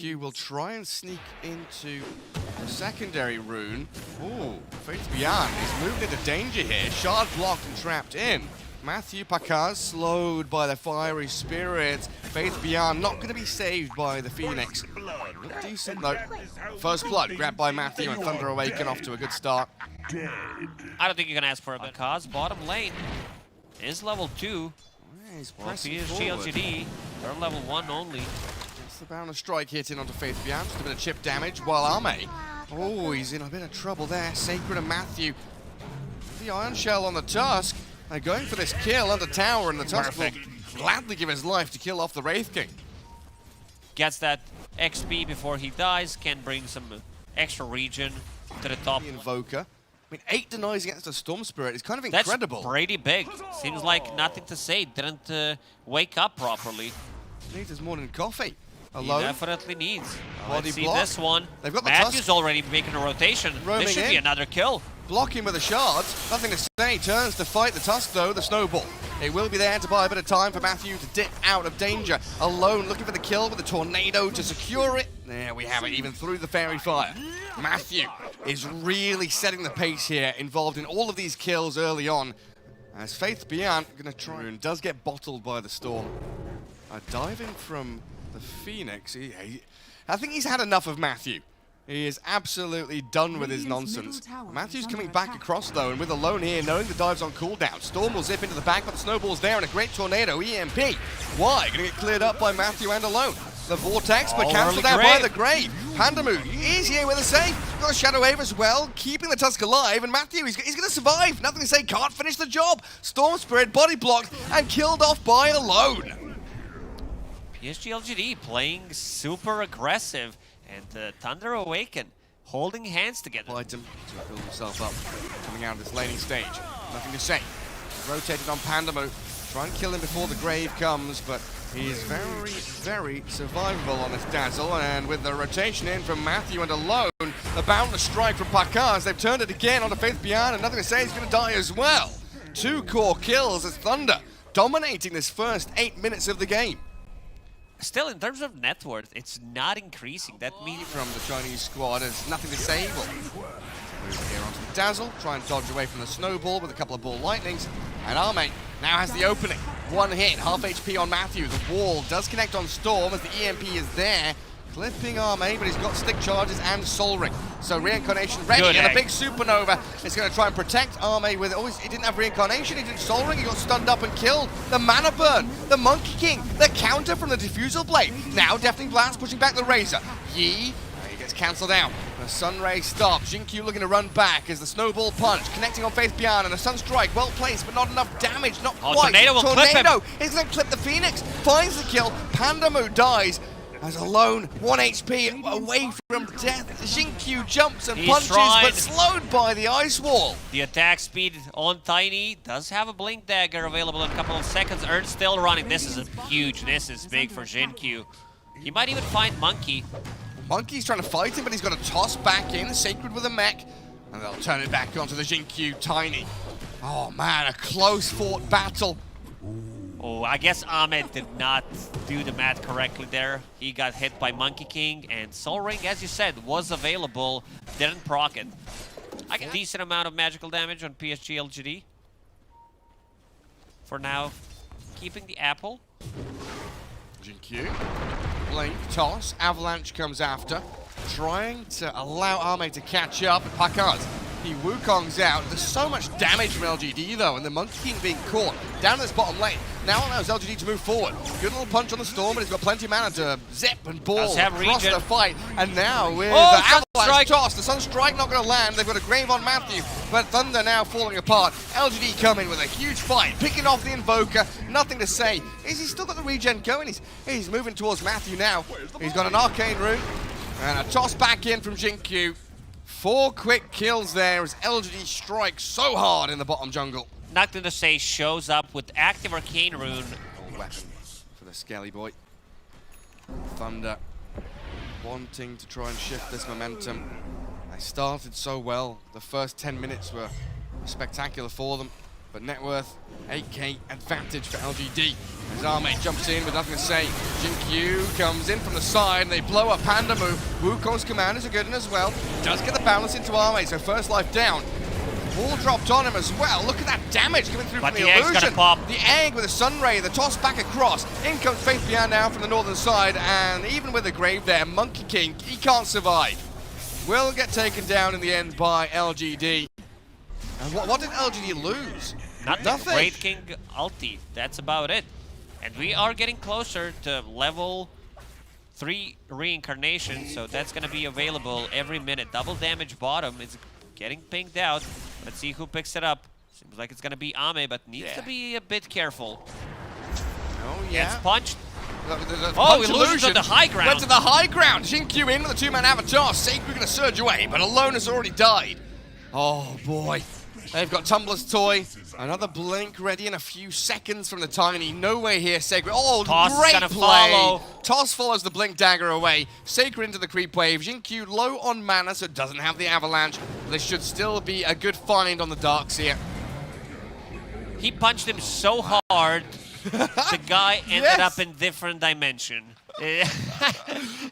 Jinkyu will try and sneak into the secondary rune. Ooh, Faith Beyond is moved into danger here. Shard blocked and trapped in. Matthew Pakaz slowed by the fiery spirits. Faith Beyond not going to be saved by the Phoenix. Look decent though. First blood grabbed by Matthew and Thunder Awaken off to a good start. I don't think you can ask for a Pakaz. Bottom lane is level 2. He's Well, pressing PSG forward. LGD, they're level 1 only. It's the Bound of Strike hitting onto Faith Beyond. Just a bit of chip damage, while Arme, oh, he's in a bit of trouble there. Sacred and Matthew. The Iron Shell on the Tusk. They're going for this kill under tower, and the Tusk will gladly give his life to kill off the Wraith King. Gets that XP before he dies, can bring some extra region to the top. The Invoker. I mean, 8 denies against a Storm Spirit is kind of incredible. That's pretty big. Seems like nothing to say. Didn't wake up properly. Needs his morning coffee. He Alone. definitely needs. Body Let's see block. this one. They've got the Matthew's Tusk already making a rotation. roaming This should in. be another kill. Blocking with the shards. Nothing to say. Turns to fight the Tusk, though. The Snowball. It will be there to buy a bit of time for Matthew to dip out of danger. Alone, looking for the kill with the Tornado to secure it. There we have it, even through the Fairy Fire. Matthew is really setting the pace here, involved in all of these kills early on. As Faith Beyond going to try and does get bottled by the Storm. Diving from the Phoenix. I think he's had enough of Matthew. He is absolutely done with his nonsense. Matthew's coming back across though, and with Alone here, knowing the dive's on cooldown. Storm will zip into the back, but the Snowball's there, and a great Tornado EMP. Why? Gonna get cleared up by Matthew and Alone. The Vortex, but cancelled out by the Grave. Pandamoon is here with a save. Got a Shadow Wave as well, keeping the Tusk alive, and Matthew, he's going to survive. Nothing to say, can't finish the job. Storm Spirit body blocked and killed off by Alone. PSG LGD playing super aggressive, and Thunder Awaken holding hands together. Fight him to build himself up, coming out of this laning stage. Nothing to say. Rotated on Pandamoon. Try and kill him before the Grave comes, but he is very, very survivable on this Dazzle, and with the rotation in from Matthew and Alone, the boundless strike from Pakaz, they've turned it again onto Faith Beyond, and nothing to say, he's going to die as well. 2 core kills as Thunder dominating this first 8 minutes of the game. Still, in terms of net worth, it's not increasing. That means From the Chinese squad, there's nothing to say. Move here onto the Dazzle, try and dodge away from the Snowball with a couple of Ball Lightnings, and Arme now has the opening. 1 hit, half HP on Matthew. The wall does connect on Storm as the EMP is there. Clipping Arme, but he's got stick charges and Soul Ring. So Reincarnation ready, Good and egg. a big Supernova is going to try and protect Arme with, he didn't have Reincarnation, he didn't Soul Ring, he got stunned up and killed. The Mana Burn, the Monkey King, the counter from the Diffusal Blade. Now Deafening Blast pushing back the Razor. He gets cancelled out. The Sunray stops. Jinkyu looking to run back as the Snowball Punch connecting on Faith Beyond, and a Sunstrike well placed but not enough damage, not quite. Tornado will clip him. He's going to clip the Phoenix, finds the kill. Pandamu dies as Alone, 1 HP away from death. Jinkyu jumps and punches, but slowed by the Ice Wall. the attack speed on Tiny does have a Blink Dagger available in a couple of seconds. Ern's still running. This is big for Jinkyu. He might even find Monkey. Monkey's trying to fight him, but he's got to toss back in, Sacred with a mech, and they'll turn it back onto the Jinkyu Tiny. Oh man, a close fought battle. Oh, I guess Ahmed did not do the math correctly there. He got hit by Monkey King, and Soul Ring, as you said, was available, didn't proc it. I get a decent amount of magical damage on PSG LGD. For now, keeping the apple. Jinkyu, Blink, toss, Avalanche comes after, trying to allow Arme to catch up, and Pakaz, he Wukong's out. There's so much damage from LGD though, and the Monkey King being caught down this bottom lane. Now allows LGD to move forward. Good little punch on the Storm, but he's got plenty of mana to zip and ball across the fight. And now with the Avalanche toss, the Sunstrike not going to land. They've got a Grave on Matthew, but Thunder now falling apart. LGD coming with a huge fight, picking off the Invoker. Nothing to say. He's still got the regen going. He's moving towards Matthew now. He's got an Arcane Rune and a toss back in from Jinkyu. 4 quick kills there as LGD strikes so hard in the bottom jungle. Nothing to say, shows up with active Arcane Rune. Weapon for the Skelly Boy. Thunder wanting to try and shift this momentum. They started so well. The first 10 minutes were spectacular for them. but net worth 8k advantage for LGD. As Arme jumps in with nothing to say. Jinkyu comes in from the side and they blow up Panda move. Wukong's command is a good one as well. Does get the balance into Arme, so first life down. Wall dropped on him as well. Look at that damage coming through But from the the egg's gonna illusion. pop. The egg with a sun ray, the toss back across. In comes Faith Beyond now from the northern side, and even with the grave there, Monkey King, he can't survive. Will get taken down in the end by LGD. And what did LGD lose? Nothing. Great King ulti. That's about it. And we are getting closer to level 3 reincarnation, so that's going to be available every minute. Double damage bottom is getting pinged out. Let's see who picks it up. Seems like it's going to be Ame, but needs to be a bit careful. Oh, yeah. Gets punched. Oh, illusion to the high ground. Went to the high ground. Jinkyu in with a two-man avatar. Sacred going to surge away, but Alone has already died. Oh, boy. They've got Tumbler's Toy. Another blink ready in a few seconds from the Tiny. No way here, Sacred. Oh, Toss great gonna play. follow. Toss follows the blink dagger away. Sacred into the creep wave. Jinkyu low on mana, so doesn't have the avalanche. This should still be a good find on the darks here. He punched him so hard, the guy ended up in different dimension. I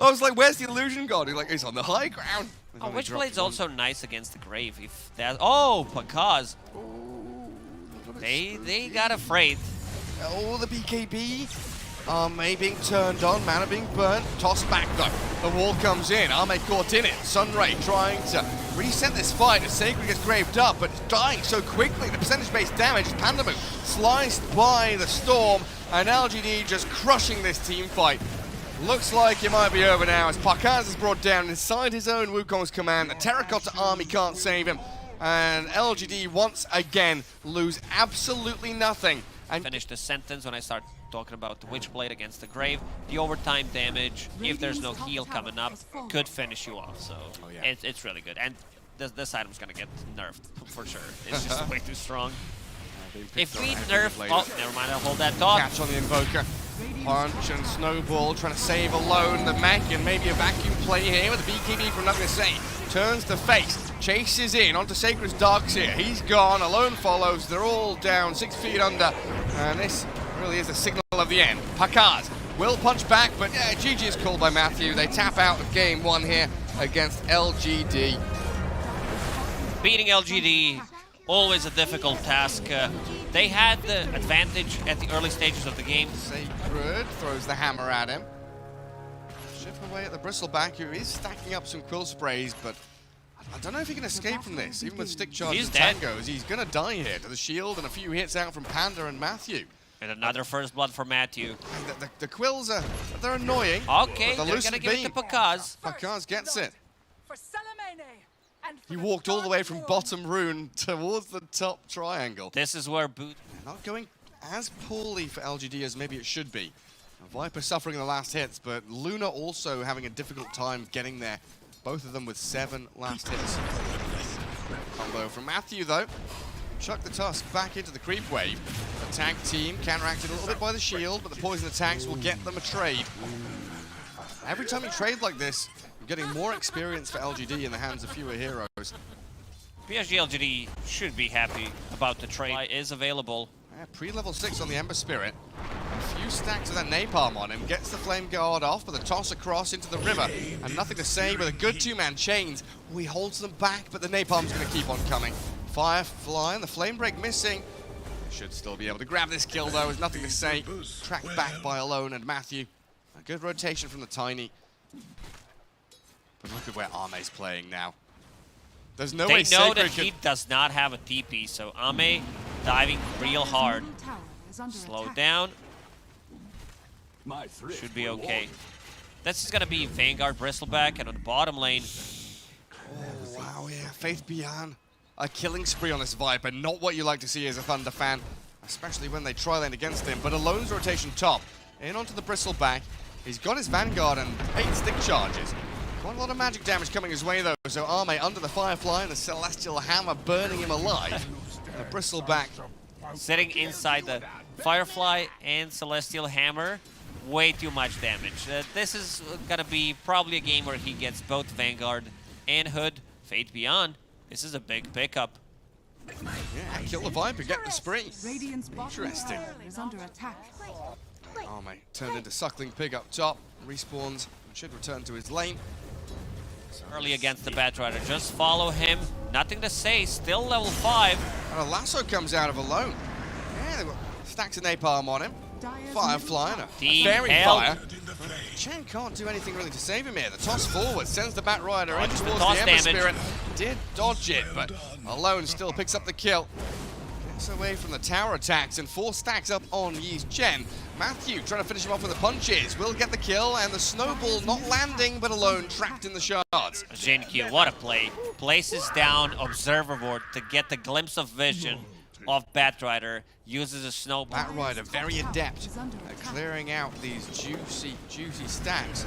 was like, where's the illusion gone? He's like, he's on the high ground. Oh, Witchblade's also nice against the grave. If that, oh, because they got afraid. Oh, the BKB. Arme being turned on, mana being burnt. Tossed back though. The wall comes in. Arme caught in it. Sunray trying to reset this fight as Sacred gets graved up, but dying so quickly. The percentage-based damage, Pandamu sliced by the Storm, and LGD just crushing this team fight. Looks like it might be over now as Pakaz is brought down inside his own Wukong's command. The Terracotta Army can't save him. And LGD once again lose absolutely nothing. And finish the sentence when I start talking about the Witchblade against the grave. The overtime damage, if there's no heal coming up, could finish you off. So it's really good. And this item's going to get nerfed for sure. It's just way too strong. If we nerf... Oh, never mind. I'll hold that thought. Catch on the Invoker. Punch and Snowball trying to save Alone. The mech and maybe a vacuum play here with the BKB from nothing to say. Turns to face. Chases in onto Sacred's Darks here. He's gone. Alone follows. They're all down 6 feet under. And this really is the signal of the end. Pakaz will punch back, but yeah, GG is called by Matthew. They tap out of game 1 here against LGD. Beating LGD, always a difficult task. They had the advantage at the early stages of the game. Sacred throws the hammer at him. Shift away at the Bristleback, who is stacking up some quill sprays, but I don't know if he can escape from this. Even with stick charges and tangos, he's going to die here to the shield and a few hits out from Panda and Matthew. And another first blood for Matthew. The quills are, they're annoying. Okay, they're going to give it to Pakaz. Pakaz gets it. He walked all the way from bottom rune towards the top triangle. This is where boot... Not going as poorly for LGD as maybe it should be. Viper suffering in the last hits, but Luna also having a difficult time getting there. Both of them with 7 last hits. Combo from Matthew, though. Chuck the Tusk back into the creep wave. The tag team counteracted a little bit by the shield, but the poison attacks will get them a trade. Every time you trade like this, you're getting more experience for LGD in the hands of fewer heroes. PSG LGD should be happy about the trade. It is available. Pre-level 6 on the Ember Spirit. A few stacks of that napalm on him. Gets the Flame Guard off, but the toss across into the river. And nothing to say with a good two-man chains. Oh, he holds them back, but the napalm's going to keep on coming. Firefly and the Flame Break missing. Should still be able to grab this kill, though. There's nothing to say. Tracked back by Alone and Matthew. A good rotation from the Tiny. But look at where Ame's playing now. There's no way They know Sacred that he does not have a TP, so Ame diving real hard. Slow down. Should be okay. This is going to be Vanguard Bristleback, and on the bottom lane... Oh, wow, yeah. Faith Beyond. A killing spree on this Viper. Not what you like to see as a Thunder fan, especially when they tri-lane against him. But Alone's rotation top. In onto the Bristleback. He's got his Vanguard and 8 stick charges. Quite a lot of magic damage coming his way, though. So Arme under the Firefly and the Celestial Hammer burning him alive. The Bristleback sitting inside the Firefly and Celestial Hammer. Way too much damage. This is going to be probably a game where he gets both Vanguard and Hood. Fate Beyond. This is a big pickup. Yeah, kill the Viper, get the spree. Radiant's bottom Interesting. tower is under attack. Oh, mate, turned into Suckling Pig up top. Respawns, should return to his lane. Early against the Batrider. Just follow him. Nothing to say. Still level 5. And a lasso comes out of Alone. Yeah, they've got stacks of napalm on him. Firefly and a Team fairy hell. fire. Chen can't do anything really to save him here. The toss forward sends the Batrider in Dodges the towards toss the Ember damage. Spirit. Did dodge it, but Alone still picks up the kill. Gets away from the tower attacks and 4 stacks up on Yi's Chen. Matthew trying to finish him off with the punches. Will get the kill and the snowball not landing, but Alone trapped in the shards. Jinkyu, what a play. Places down observer board to get the glimpse of vision of Batrider. Uses a snowball. Batrider very adept at clearing out these juicy stacks.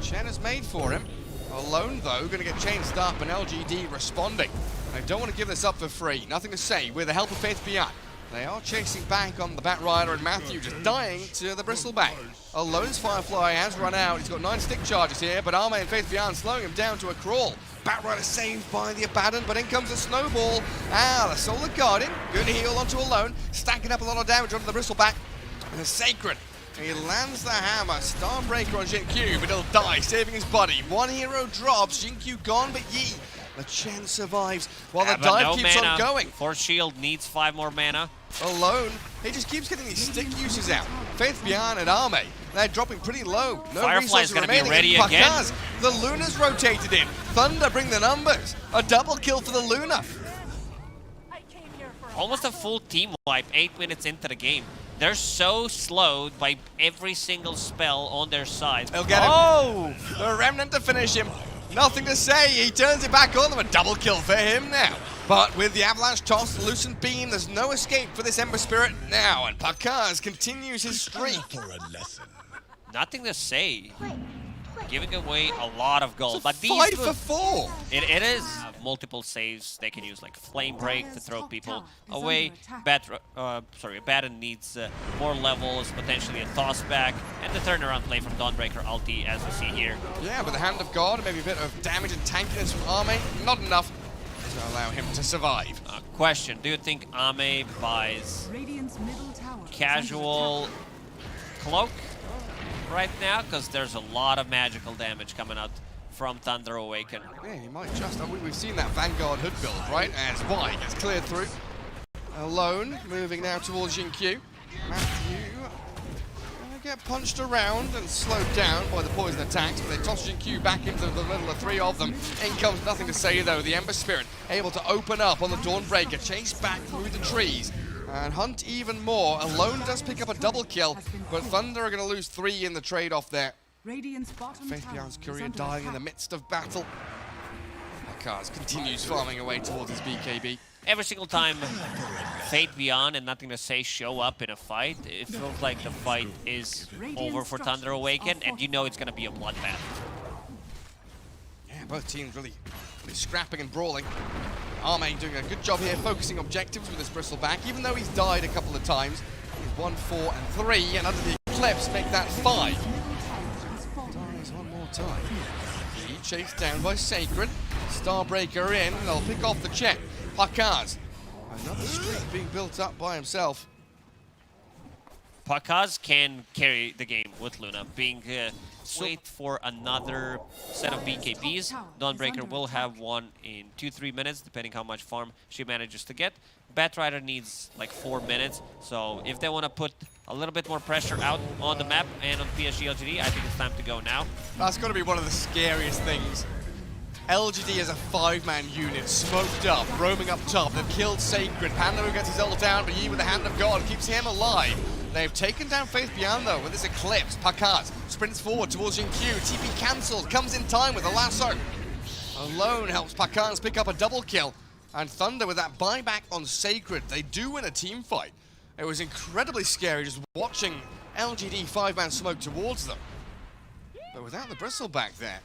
Chen has made for him. Alone, though, going to get changed up, and LGD responding. I don't want to give this up for free. Nothing to say. With the help of Faith Beyond, they are chasing back on the Batrider, and Matthew just dying to the Bristleback. Alone's Firefly has run out. He's got 9 stick charges here, but Arme and Faith Beyond slowing him down to a crawl. Batrider saved by the Abaddon, but in comes a snowball. The Solar Guardian, good heal onto Alone, stacking up a lot of damage onto the Bristleback. And the Sacred. He lands the hammer, Stormbreaker on Jinkyu, but he'll die, saving his body. 1 hero drops, Jinkyu gone, but Yi. The Chen survives while the dive keeps on going. Force Shield needs 5 more mana. Alone, he just keeps getting these stick uses out. Faith Beyond and Arme, they're dropping pretty low. No Firefly's resources gonna be remaining. ready And again. Pakaz, the Luna's rotated in. Thunder bring the numbers. A double kill for the Luna. Almost a full team wipe 8 minutes into the game. They're so slowed by every single spell on their side. They'll get him. Oh! The Remnant to finish him. Nothing to say. He turns it back on them. A double kill for him now. But with the Avalanche toss, the Lucent Beam, there's no escape for this Ember Spirit now. And Pakaz continues his streak. Nothing to say. Giving away a lot of gold. But these 5 for 4. It is multiple saves they can use, like Flame Break to throw people away. Abaddon needs more levels, potentially a toss back, and the turnaround play from Dawnbreaker ulti, as we see here. Yeah, with the Hand of God, maybe a bit of damage and tankiness from Arme. Not enough to allow him to survive. Question, do you think Ame buys Radiant's middle tower casual cloak right now? Because there's a lot of magical damage coming out from Thunder Awaken. Yeah, he might just. We've seen that Vanguard hood build, right? As Y gets cleared through. Alone, moving now towards Jinkyu. Matthew gonna get punched around and slowed down by the poison attacks, but they toss Jinkyu back into the middle of 3 of them. In comes nothing to say though. The Ember Spirit able to open up on the Dawnbreaker, chase back through the trees and hunt even more. Alone does pick up a double kill, but Thunder are going to lose 3 in the trade-off there. Radiant's bottom Faith tower Beyond's is courier under dying in the attack. midst of battle. Akaz continues farming away towards his BKB. Every single time Fate Beyond and Nothing to Say show up in a fight, it feels like the fight is over for Thunder Awaken, and you know it's going to be a bloodbath. Yeah, both teams really scrapping and brawling. Arme doing a good job here, focusing objectives with his Bristleback, even though he's died a couple of times. He's 1, 4, and 3, and under the Eclipse make that 5. Dies one more time. He chased down by Sacred. Starbreaker in, they'll pick off the check. Pakaz, another streak being built up by himself. Pakaz can carry the game with Luna, being wait for another set of BKBs. Dawnbreaker will have one in 2-3 minutes, depending how much farm she manages to get. Batrider needs like 4 minutes, so if they want to put a little bit more pressure out on the map and on PSG LGD, I think it's time to go now. That's got to be one of the scariest things. LGD as a 5-man unit, smoked up, roaming up top. They've killed Sacred. Panda gets his ult down, but Yi with the Hand of God keeps him alive. They've taken down Faith Beyond though with this Eclipse. Pakaz sprints forward towards Jinkyu. TP cancelled, comes in time with a lasso. Alone helps Pakaz pick up a double kill. And Thunder with that buyback on Sacred. They do win a team fight. It was incredibly scary just watching LGD 5-man smoke towards them. But without the Bristleback there,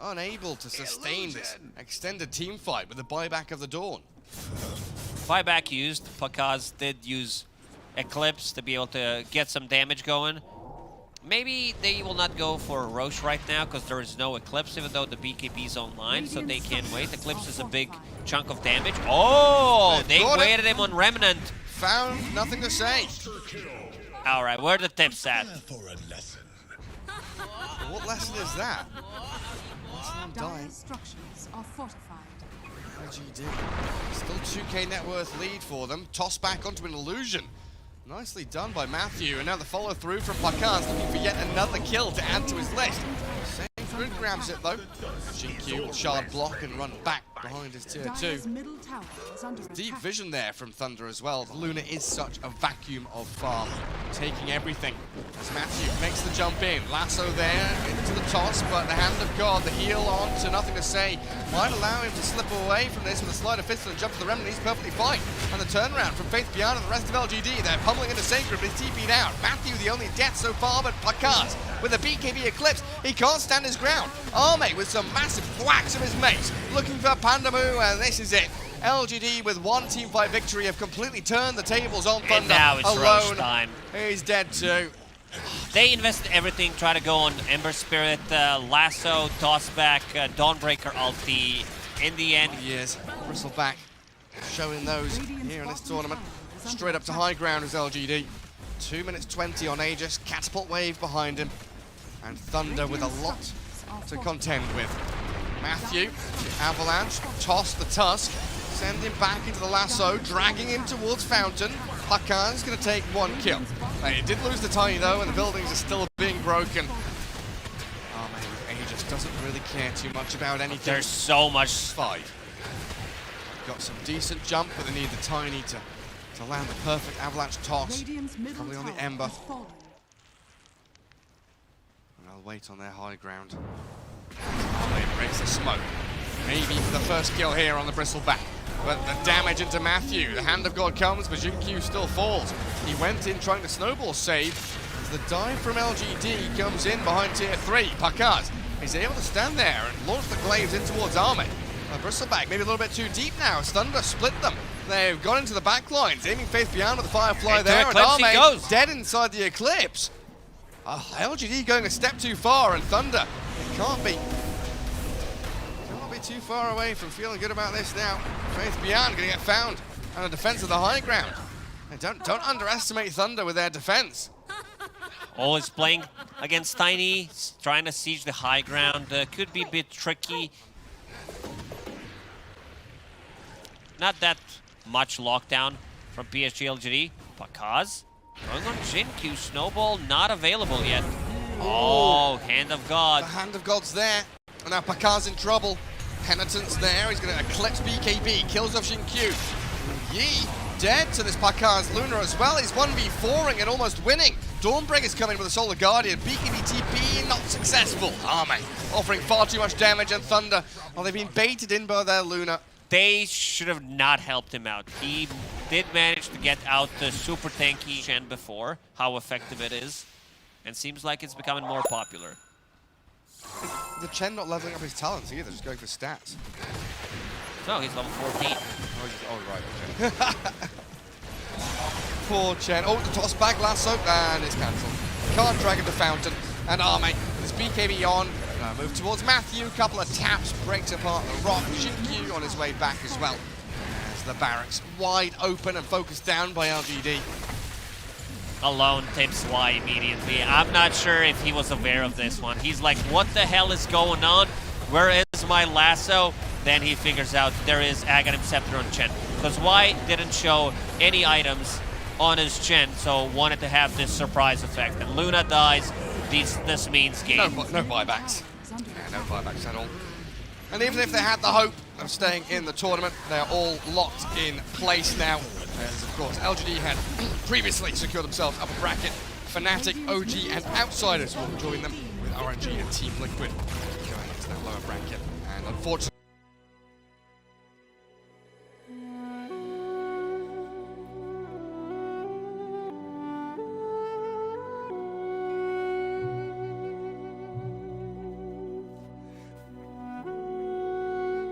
unable to sustain this extended team fight with the buyback of the Dawn. Buyback used. Pakaz did use Eclipse to be able to get some damage going. Maybe they will not go for Roche right now because there is no Eclipse, even though the BKB is online, so they can wait. Eclipse is a big chunk of damage. Oh, they waited him on Remnant. Found nothing to say. All right, where are the tips at? What lesson is that? Lesson on dying. Dire structures are fortified. LGD. Still 2k net worth lead for them. Toss back onto an illusion. Nicely done by Matthew, and now the follow through from Pakaz, looking for yet another kill to add to his list. Same grid grabs it though. GQ will shard block and run back behind his tier 2. Dire's middle tower is under Deep attack. vision there from Thunder as well. Luna is such a vacuum of farm, taking everything. As Matthew makes the jump in, lasso there into the toss, but the hand of God, the heal on to nothing to say, might allow him to slip away from this with a sleight of fist and jump to the remnant. He's perfectly fine. And the turnaround from Faith Beyond and the rest of LGD, they're pummeling into Sacred, but he's TP'd out. Matthew the only death so far, but Pakaz with a BKB Eclipse, he can't stand his ground. Arme with some massive thwacks of his mates, looking for Pandamu, and this is it. LGD with one teamfight victory have completely turned the tables on Thunder. And now it's alone. Roche time. He's dead too. They invested everything, try to go on Ember Spirit, Lasso, Tossback, Dawnbreaker ulti. In the end, Yes, Bristleback showing those here in this tournament. Straight up to high ground is LGD. 2 minutes 20 on Aegis, catapult wave behind him. And Thunder with a lot to contend with. Matthew, Avalanche, toss the Tusk, send him back into the lasso, dragging him towards Fountain. Pakaz's going to take one kill. He did lose the Tiny though, and the buildings are still being broken. Oh man, Aegis doesn't really care too much about anything. there's so much. 5. Got some decent jump, but they need the Tiny to land the perfect Avalanche toss. Radiant's middle Probably on the tower Ember. has fallen. And I'll wait on their high ground. They breaks the smoke. Maybe for the first kill here on the Bristleback. But the damage into Matthew. The hand of God comes, but Jinq still falls. He went in trying to snowball save. As the dive from LGD comes in behind tier 3. Pakaz is able to stand there and launch the glaives in towards Arme. Bristleback maybe a little bit too deep now. Thunder split them. They've gone into the back lines, aiming Faith Beyond with the Firefly Into there, and Eclipse he Arme goes. dead inside the Eclipse. LGD going a step too far, and Thunder, it can't be too far away from feeling good about this now. Faith Beyond going to get found on the defense of the high ground. And don't underestimate Thunder with their defense. Always playing against Tiny, trying to siege the high ground. Could be a bit tricky. Not that much lockdown from PSG LGD. Pakaz going on Jinq. Snowball not available yet. Oh, Hand of God. The hand of God's there. And now Pakaz in trouble. Penitence there. He's going to eclipse BKB. Kills off Jinq. Yi dead to this Pakaz Luna as well. He's 1v4ing and almost winning. Dawnbreaker's coming with a Solar Guardian. BKB TP not successful. Arme offering far too much damage, and Thunder, well, they've been baited in by their Luna. They should have not helped him out. He did manage to get out the super tanky Shen before, how effective it is, and seems like it's becoming more popular. The Chen not leveling up his talents either, just going for stats. No, he's level 14. Oh, right, okay. Poor Chen. Oh, the toss back lasso, and it's cancelled. Can't drag him to Fountain, and Arme with his BKB on. Move towards Matthew, couple of taps, breaks apart the rock. Jinq on his way back as well. As the barracks wide open and focused down by LGD. Alone tips Y immediately. I'm not sure if he was aware of this one. He's like, what the hell is going on? Where is my lasso? Then he figures out there is Aghanim Scepter on Chen. Because Y didn't show any items on his Chen, so wanted to have this surprise effect. And Luna dies. This means game. No buybacks. No buybacks at all. And even if they had the hope of staying in the tournament, they're all locked in place now. As of course, LGD had previously secured themselves upper bracket. Fnatic, OG, and Outsiders will join them with RNG and Team Liquid going into that lower bracket. And unfortunately,